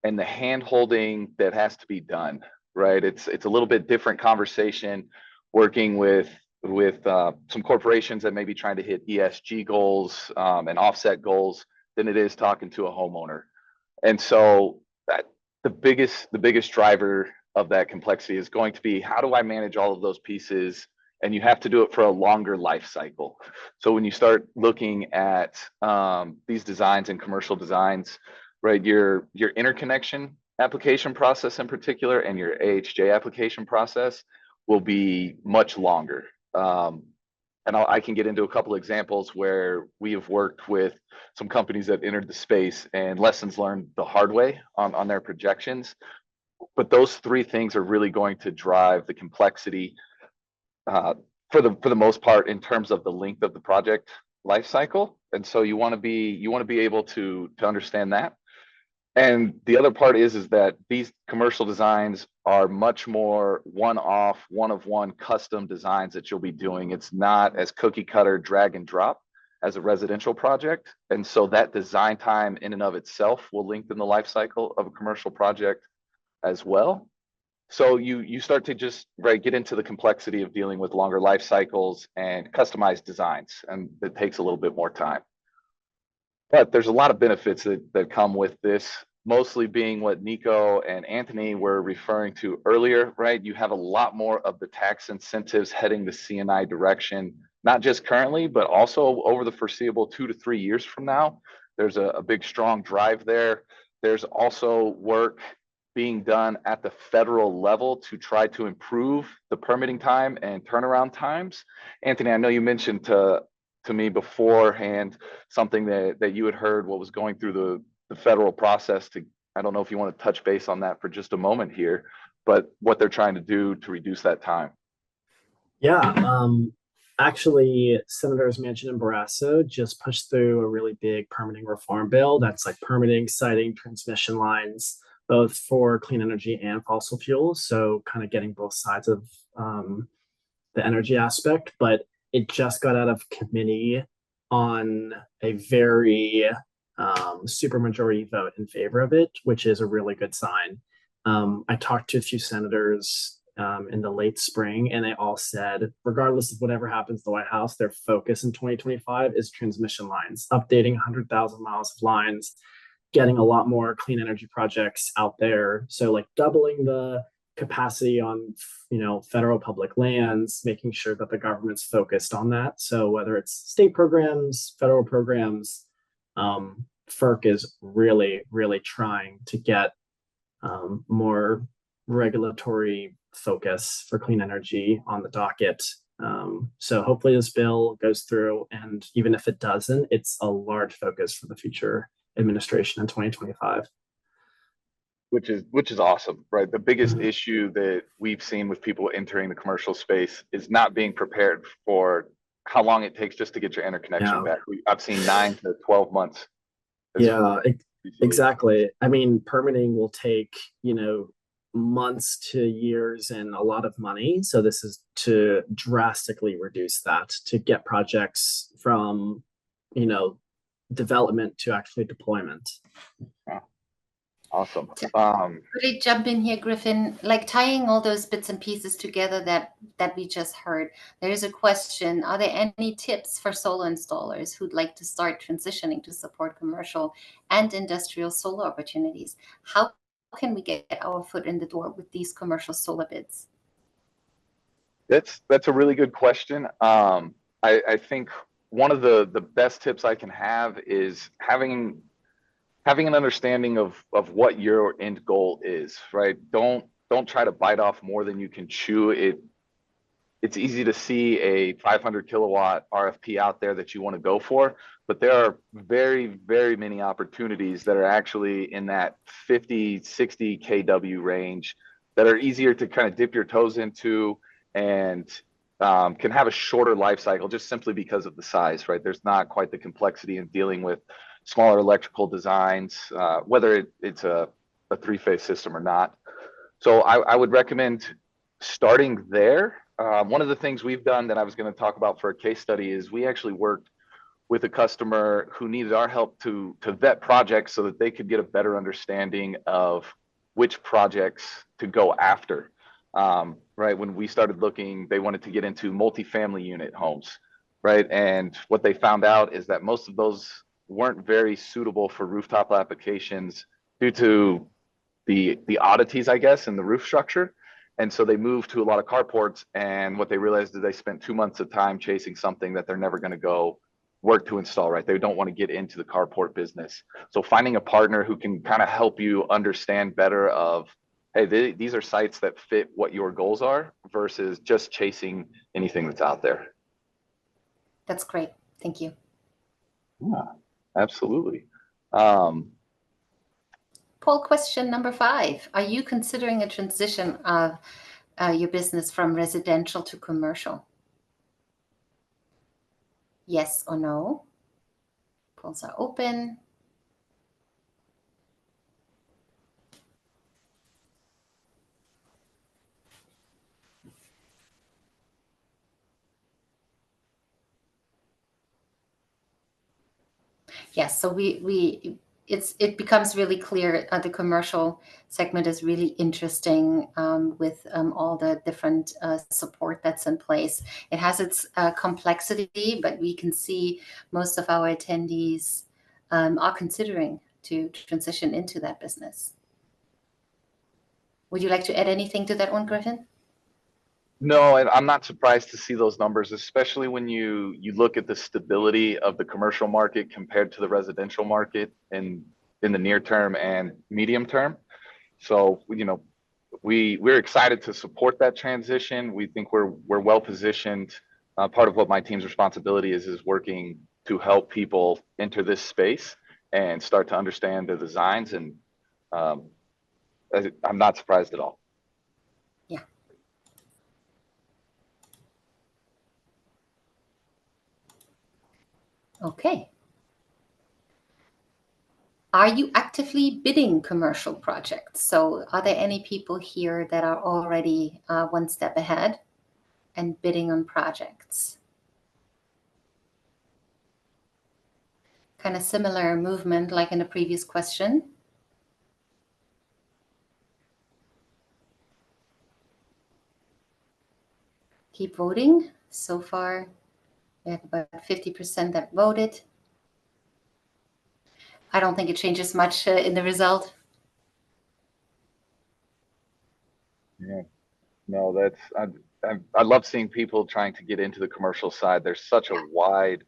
E: and the hand holding that has to be done, right? It's a little bit different conversation working with some corporations that may be trying to hit ESG goals and offset goals than it is talking to a homeowner. And so that the biggest driver of that complexity is going to be, how do I manage all of those pieces? And you have to do it for a longer life cycle. So when you start looking at these designs and commercial designs, right, your interconnection application process in particular and your AHJ application process will be much longer. And I can get into a couple examples where we have worked with some companies that entered the space and lessons learned the hard way on their projections. But those three things are really going to drive the complexity for the most part in terms of the length of the project life cycle. And so you want to be able to understand that. And the other part is that these commercial designs are much more one-off, one-of-one custom designs that you'll be doing. It's not as cookie cutter drag and drop as a residential project. And so that design time in and of itself will lengthen the life cycle of a commercial project as well. So you start to just get into the complexity of dealing with longer life cycles and customized designs, and it takes a little bit more time. But there's a lot of benefits that come with this, mostly being what Nico and Anthony were referring to earlier, right? You have a lot more of the tax incentives heading the C&I direction, not just currently, but also over the foreseeable 2 to 3 years from now. There's a big, strong drive there. There's also work being done at the federal level to try to improve the permitting time and turnaround times. Anthony, I know you mentioned to me beforehand something that you had heard what was going through the federal process. I don't know if you want to touch base on that for just a moment here, but what they're trying to do to reduce that time.
C: Yeah, actually, Senators Manchin and Barrasso just pushed through a really big permitting reform bill that's like permitting, siting, transmission lines, both for clean energy and fossil fuels. So kind of getting both sides of the energy aspect, but it just got out of committee on a very supermajority vote in favor of it, which is a really good sign. I talked to a few senators in the late spring, and they all said, regardless of whatever happens to the White House, their focus in 2025 is transmission lines, updating 100,000 miles of lines, getting a lot more clean energy projects out there. So like doubling the capacity on, federal public lands, making sure that the government's focused on that. So whether it's state programs, federal programs, FERC is really, really trying to get more regulatory focus for clean energy on the docket. So hopefully this bill goes through, and even if it doesn't, it's a large focus for the future administration in 2025.
E: Which is awesome, right? The biggest issue that we've seen with people entering the commercial space is not being prepared for how long it takes just to get your interconnection back. I've seen 9 to 12 months.
C: Exactly. I mean, permitting will take, months to years and a lot of money. So this is to drastically reduce that, to get projects from, development to actually deployment.
E: Wow. Awesome.
A: Could I jump in here, Griffin? Like tying all those bits and pieces together that we just heard, there's a question: are there any tips for solar installers who'd like to start transitioning to support commercial and industrial solar opportunities? How can we get our foot in the door with these commercial solar bids?
E: That's a really good question. I think one of the best tips I can have is having an understanding of what your end goal is, right? Don't try to bite off more than you can chew. It's easy to see a 500 kilowatt RFP out there that you want to go for, but there are very, very many opportunities that are actually in that 50, 60 kW range that are easier to kind of dip your toes into and can have a shorter life cycle just simply because of the size, right? There's not quite the complexity in dealing with smaller electrical designs, whether it's a three-phase system or not. So I would recommend starting there. One of the things we've done that I was going to talk about for a case study is we actually worked with a customer who needed our help to vet projects so that they could get a better understanding of which projects to go after. Right, when we started looking, they wanted to get into multifamily unit homes, right? And what they found out is that most of those weren't very suitable for rooftop applications due to the oddities, I guess, in the roof structure. And so they moved to a lot of carports, and what they realized is they spent 2 months of time chasing something that they're never going to go work to install, right? They don't want to get into the carport business. So finding a partner who can kind of help you understand better of, hey, these are sites that fit what your goals are versus just chasing anything that's out there.
A: That's great. Thank you.
E: Yeah, absolutely.
A: Poll question number 5. Are you considering a transition of your business from residential to commercial? Yes or no? Polls are open. Yes, so it becomes really clear the commercial segment is really interesting with all the different support that's in place. It has its complexity, but we can see most of our attendees are considering to transition into that business. Would you like to add anything to that one, Griffin?
E: No, and I'm not surprised to see those numbers, especially when you look at the stability of the commercial market compared to the residential market in the near term and medium term. So, you know, we're excited to support that transition. We think we're well positioned. Part of what my team's responsibility is working to help people enter this space and start to understand the designs. And I'm not surprised at all.
A: Yeah. Okay. Are you actively bidding commercial projects? So are there any people here that are already one step ahead and bidding on projects? Kind of similar movement like in the previous question. Keep voting. So far, we have about 50% that voted. I don't think it changes much in the result.
E: Yeah, no, that's I love seeing people trying to get into the commercial side. There's such a wide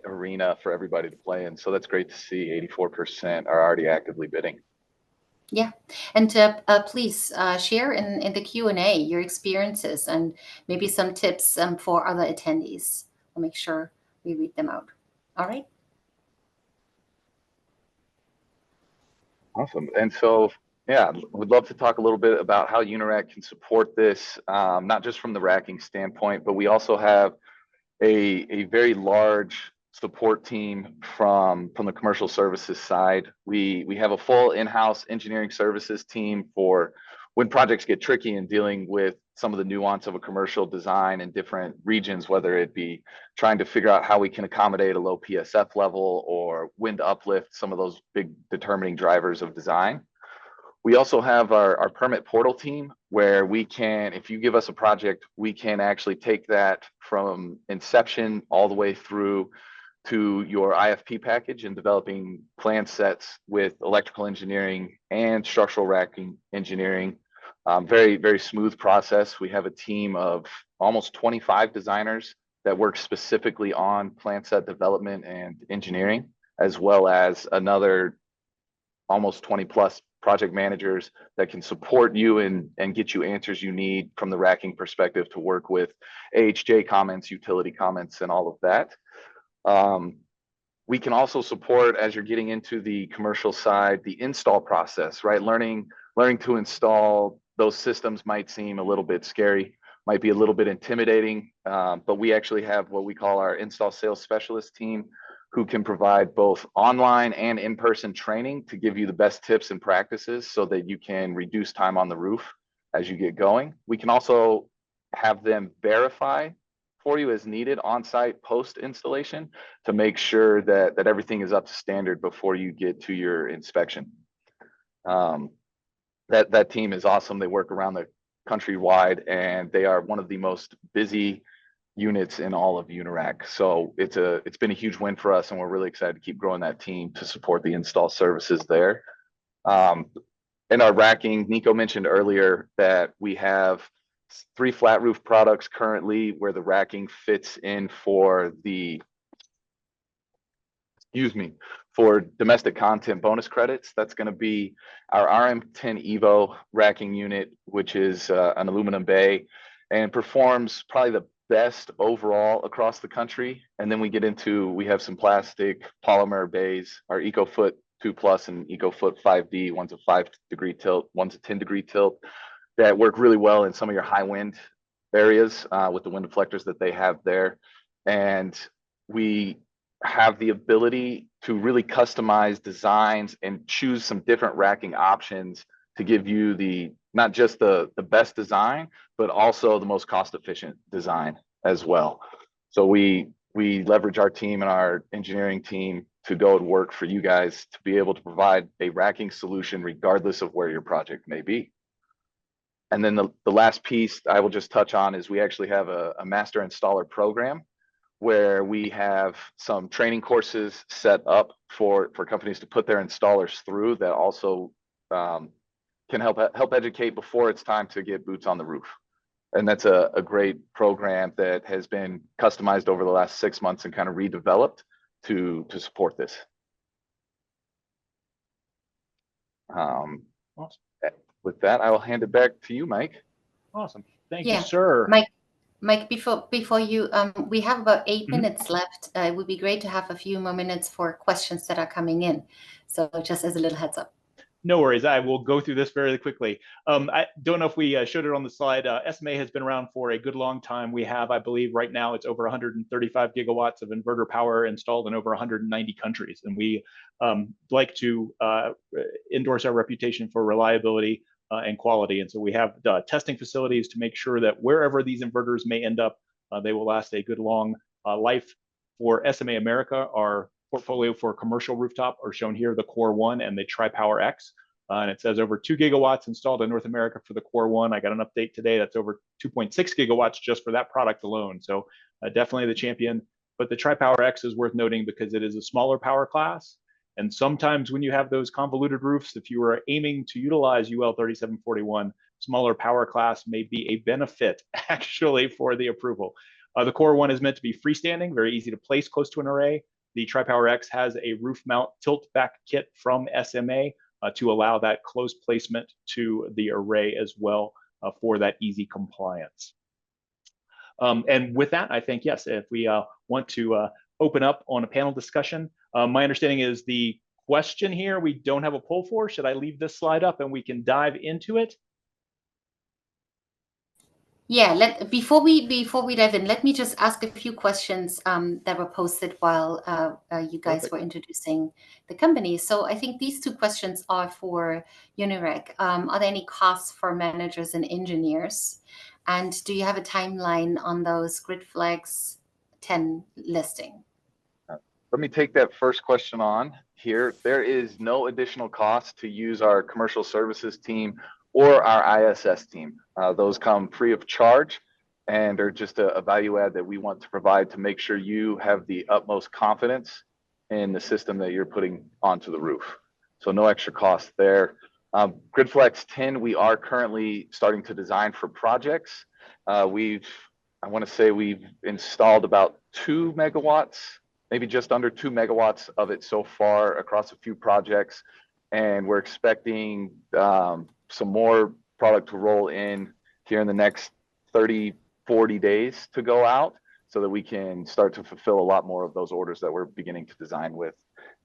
E: arena for everybody to play in. So that's great to see 84% are already actively bidding.
A: Yeah, and please share in the Q&A your experiences and maybe some tips for other attendees. We'll make sure we read them out. All right.
E: Awesome. And so, yeah, we'd love to talk a little bit about how Unirac can support this, not just from the racking standpoint, but we also have a very large support team from the commercial services side. We have a full in-house engineering services team for when projects get tricky and dealing with some of the nuance of a commercial design in different regions, whether it be trying to figure out how we can accommodate a low PSF level or wind uplift, some of those big determining drivers of design. We also have our permit portal team where we can, if you give us a project, we can actually take that from inception all the way through to your IFP package and developing plan sets with electrical engineering and structural racking engineering. Very, very smooth process. We have a team of almost 25 designers that work specifically on plan set development and engineering, as well as another almost 20 plus project managers that can support you and get you answers you need from the racking perspective to work with AHJ comments, utility comments, and all of that. We can also support, as you're getting into the commercial side, the install process, right? Learning to install those systems might seem a little bit scary, might be a little bit intimidating, but we actually have what we call our install sales specialist team who can provide both online and in-person training to give you the best tips and practices so that you can reduce time on the roof as you get going. We can also have them verify for you as needed on-site post-installation to make sure that everything is up to standard before you get to your inspection. That team is awesome. They work around the countrywide, and they are one of the most busy units in all of Unirac. So it's been a huge win for us, and we're really excited to keep growing that team to support the install services there. In our racking, Nico mentioned earlier that we have 3 flat roof products currently where the racking fits in for for domestic content bonus credits. That's going to be our RM10 Evo racking unit, which is an aluminum bay and performs probably the best overall across the country. And then we have some plastic polymer bays, our EcoFoot 2 Plus and EcoFoot 5D, one's a 5-degree tilt, one's a 10-degree tilt, that work really well in some of your high wind areas with the wind deflectors that they have there. And we have the ability to really customize designs and choose some different racking options to give you not just the best design, but also the most cost efficient design as well. So we leverage our team and our engineering team to go and work for you guys to be able to provide a racking solution regardless of where your project may be. And then the last piece I will just touch on is we actually have a master installer program where we have some training courses set up for companies to put their installers through that also can help educate before it's time to get boots on the roof. And that's a great program that has been customized over the last 6 months and kind of redeveloped to support this.
B: Awesome.
E: With that, I will hand it back to you, Mike.
B: Awesome. Thank you, sir.
A: Mike, before you, we have about 8 minutes left. It would be great to have a few more minutes for questions that are coming in. So just as a little heads up.
B: No worries. I will go through this very quickly. I don't know if we showed it on the slide. SMA has been around for a good long time. We have, I believe, right now it's over 135 gigawatts of inverter power installed in over 190 countries. And we like to endorse our reputation for reliability and quality. And so we have testing facilities to make sure that wherever these inverters may end up, they will last a good long life. For SMA America, our portfolio for commercial rooftop are shown here, the Core 1 and the Tri-Power X. And it says over 2 gigawatts installed in North America for the Core 1. I got an update today that's over 2.6 gigawatts just for that product alone. So definitely the champion. But the Tri-Power X is worth noting because it is a smaller power class. And sometimes when you have those convoluted roofs, if you are aiming to utilize UL 3741, smaller power class may be a benefit actually for the approval. The Core 1 is meant to be freestanding, very easy to place close to an array. The Tri-Power X has a roof mount tilt back kit from SMA to allow that close placement to the array as well for that easy compliance. And with that, I think, yes, if we want to open up on a panel discussion, my understanding is the question here we don't have a poll for. Should I leave this slide up and we can dive into it?
A: Yeah, before we dive in, let me just ask a few questions that were posted while you guys were introducing the company. So I think these 2 questions are for Unirac. Are there any costs for managers and engineers? And do you have a timeline on those GridFlex 10 listing?
E: Let me take that first question on here. There is no additional cost to use our commercial services team or our ISS team. Those come free of charge and are just a value add that we want to provide to make sure you have the utmost confidence in the system that you're putting onto the roof. So no extra cost there. GridFlex 10, we are currently starting to design for projects. I want to say we've installed about 2 megawatts, maybe just under 2 megawatts of it so far across a few projects. And we're expecting some more product to roll in here in the next 30, 40 days to go out so that we can start to fulfill a lot more of those orders that we're beginning to design with.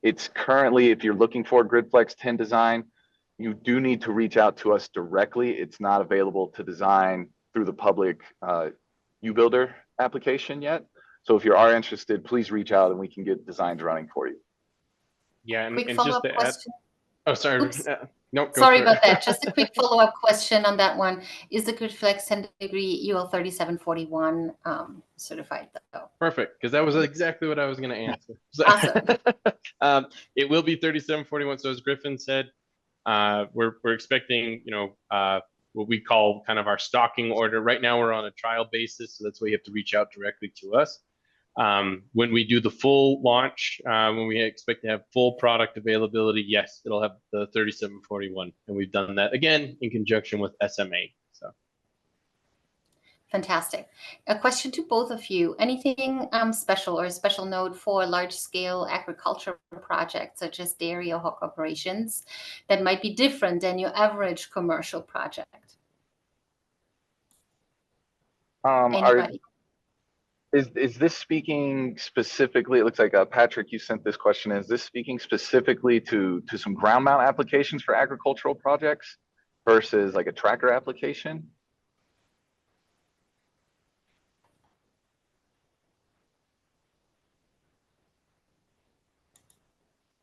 E: It's currently, if you're looking for a GridFlex 10 design, you do need to reach out to us directly. It's not available to design through the public UBuilder application yet. So if you are interested, please reach out and we can get designs running for you.
D: Yeah,
A: Quick
D: and just
A: follow-up
D: to add,
A: question.
D: oh, sorry.
A: Oops.
D: No, go
A: Sorry
D: for
A: about
D: it.
A: that. Just a quick follow-up question on that one. Is the Gridflex 10 degree UL 3741 certified though?
D: Perfect, because that was exactly what I was going to answer. So,
A: Awesome.
D: it will be 3741. So as Griffin said, we're expecting, what we call kind of our stocking order. Right now we're on a trial basis, so that's why you have to reach out directly to us. When we do the full launch, when we expect to have full product availability, yes, it'll have the 3741, and we've done that again in conjunction with SMA. So
A: fantastic. A question to both of you. Anything special or a special note for large-scale agricultural projects such as dairy or hog operations that might be different than your average commercial project? Anybody?
E: Is this speaking specifically? It looks like Patrick, you sent this question. Is this speaking specifically to some ground mount applications for agricultural projects versus like a tracker application?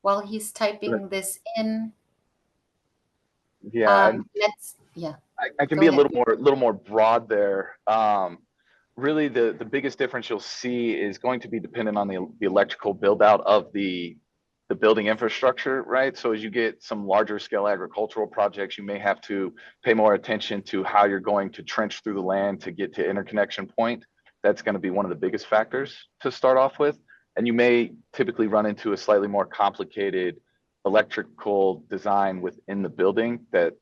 A: While he's typing this in,
E: yeah, I can be a little more broad there. Really, the biggest difference you'll see is going to be dependent on the electrical build out of the building infrastructure, right? So as you get some larger scale agricultural projects, you may have to pay more attention to how you're going to trench through the land to get to interconnection point. That's going to be one of the biggest factors to start off with. And you may typically run into a slightly more complicated electrical design within the building that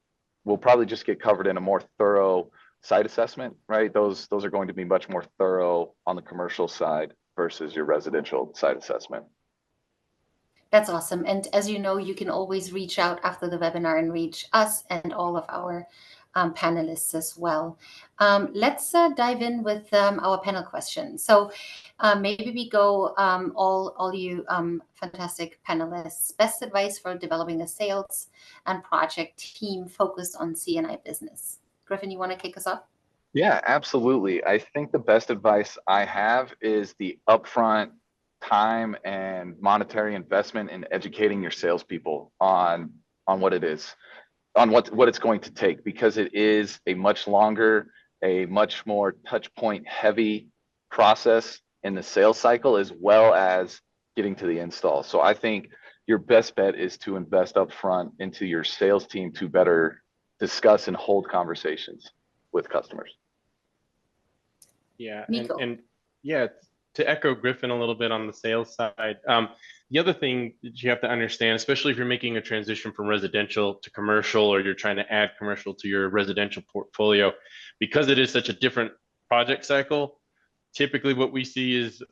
E: will probably just get covered in a more thorough site assessment, right? Those are going to be much more thorough on the commercial side versus your residential site assessment.
A: That's awesome. And as you know, you can always reach out after the webinar and reach us and all of our panelists as well. Let's dive in with our panel question. So maybe we go all you fantastic panelists. Best advice for developing a sales and project team focused on C&I business. Griffin, you want to kick us off?
E: Yeah, absolutely. I think the best advice I have is the upfront time and monetary investment in educating your salespeople on what it is, on what it's going to take, because it is a much longer, a much more touch point heavy process in the sales cycle, as well as getting to the install. So I think your best bet is to invest upfront into your sales team to better discuss and hold conversations with customers.
D: Yeah,
A: Nico.
D: and yeah, to echo Griffin a little bit on the sales side, the other thing that you have to understand, especially if you're making a transition from residential to commercial, or you're trying to add commercial to your residential portfolio, because it is such a different project cycle, typically what we see is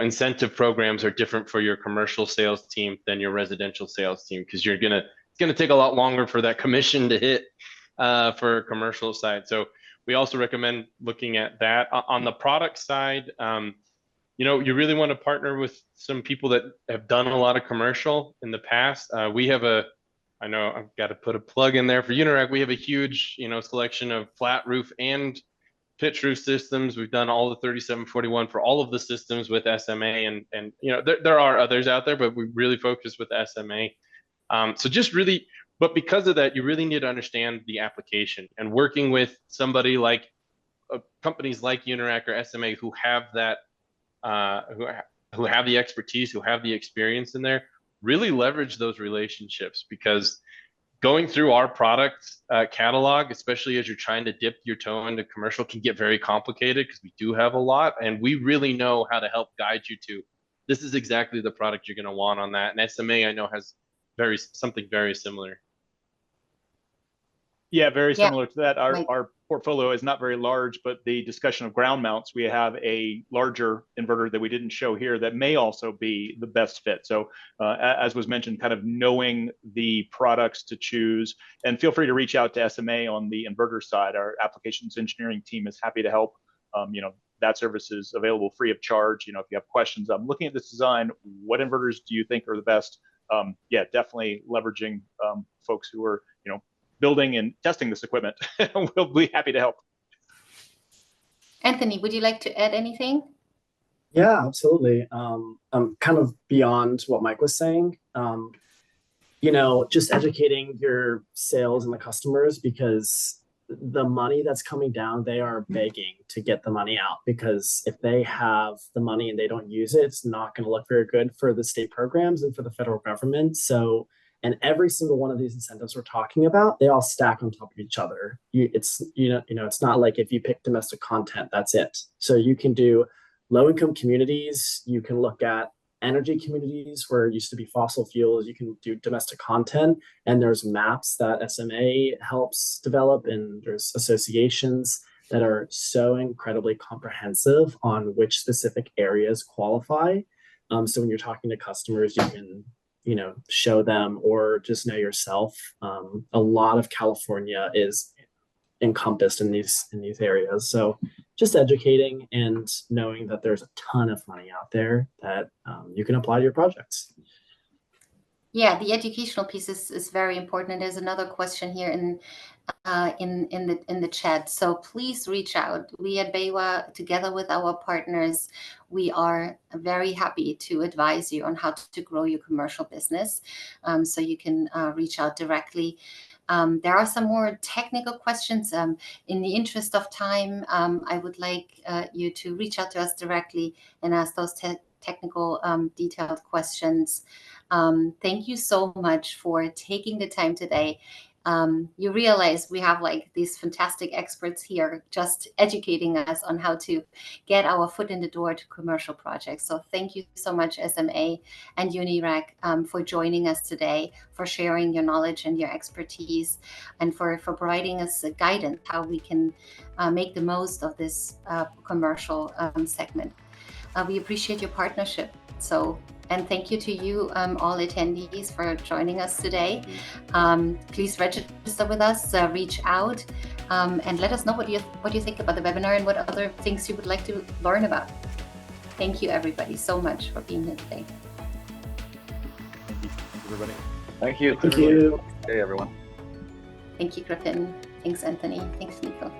D: incentive programs are different for your commercial sales team than your residential sales team, because it's gonna take a lot longer for that commission to hit for a commercial side. So we also recommend looking at that. On the product side, you really want to partner with some people that have done a lot of commercial in the past. I know I've got to put a plug in there for Unirac. We have a huge, selection of flat roof and pitch roof systems. We've done all the 3741 for all of the systems with SMA, and there are others out there, but we really focus with SMA. But because of that, you really need to understand the application, and working with somebody like companies like Unirac or SMA who have that, who have the expertise, who have the experience in there, really leverage those relationships, because going through our product catalog, especially as you're trying to dip your toe into commercial, can get very complicated, because we do have a lot, and we really know how to help guide you to, this is exactly the product you're going to want on that. And SMA, I know, has something very similar.
B: Yeah, very similar to that.
A: Right.
B: Our portfolio is not very large, but the discussion of ground mounts, we have a larger inverter that we didn't show here that may also be the best fit. So as was mentioned, kind of knowing the products to choose, and feel free to reach out to SMA on the inverter side. Our applications engineering team is happy to help. That service is available free of charge. If you have questions, I'm looking at this design, what inverters do you think are the best? Yeah, definitely leveraging folks who are, building and testing this equipment. We'll be happy to help.
A: Anthony, would you like to add anything?
C: Yeah, absolutely. Kind of beyond what Mike was saying, just educating your sales and the customers, because the money that's coming down, they are begging to get the money out, because if they have the money and they don't use it, it's not going to look very good for the state programs and for the federal government. So, and every single one of these incentives we're talking about, they all stack on top of each other. It's not like if you pick domestic content, that's it. So you can do low-income communities, you can look at energy communities where it used to be fossil fuels, you can do domestic content, and there's maps that SMA helps develop, and there's associations that are so incredibly comprehensive on which specific areas qualify. So when you're talking to customers, you can show them, or just know yourself. A lot of California is encompassed in these areas. So just educating and knowing that there's a ton of money out there that you can apply to your projects.
A: Yeah, the educational piece is very important. And there's another question here in the chat. So please reach out. We at BayWa, together with our partners, we are very happy to advise you on how to grow your commercial business. So you can reach out directly. There are some more technical questions. In the interest of time, I would like you to reach out to us directly and ask those technical detailed questions. Thank you so much for taking the time today. You realize we have like these fantastic experts here just educating us on how to get our foot in the door to commercial projects. So thank you so much, SMA and Unirac, for joining us today, for sharing your knowledge and your expertise, and for providing us guidance how we can make the most of this commercial segment. We appreciate your partnership. And thank you to you, all attendees, for joining us today. Please register with us, reach out, and let us know what you think about the webinar and what other things you would like to learn about. Thank you, everybody, so much for being here today.
B: Thank you, everybody.
E: Thank you.
C: Thank you.
E: Hey, everyone.
A: Thank you, Griffin. Thanks, Anthony. Thanks, Nico.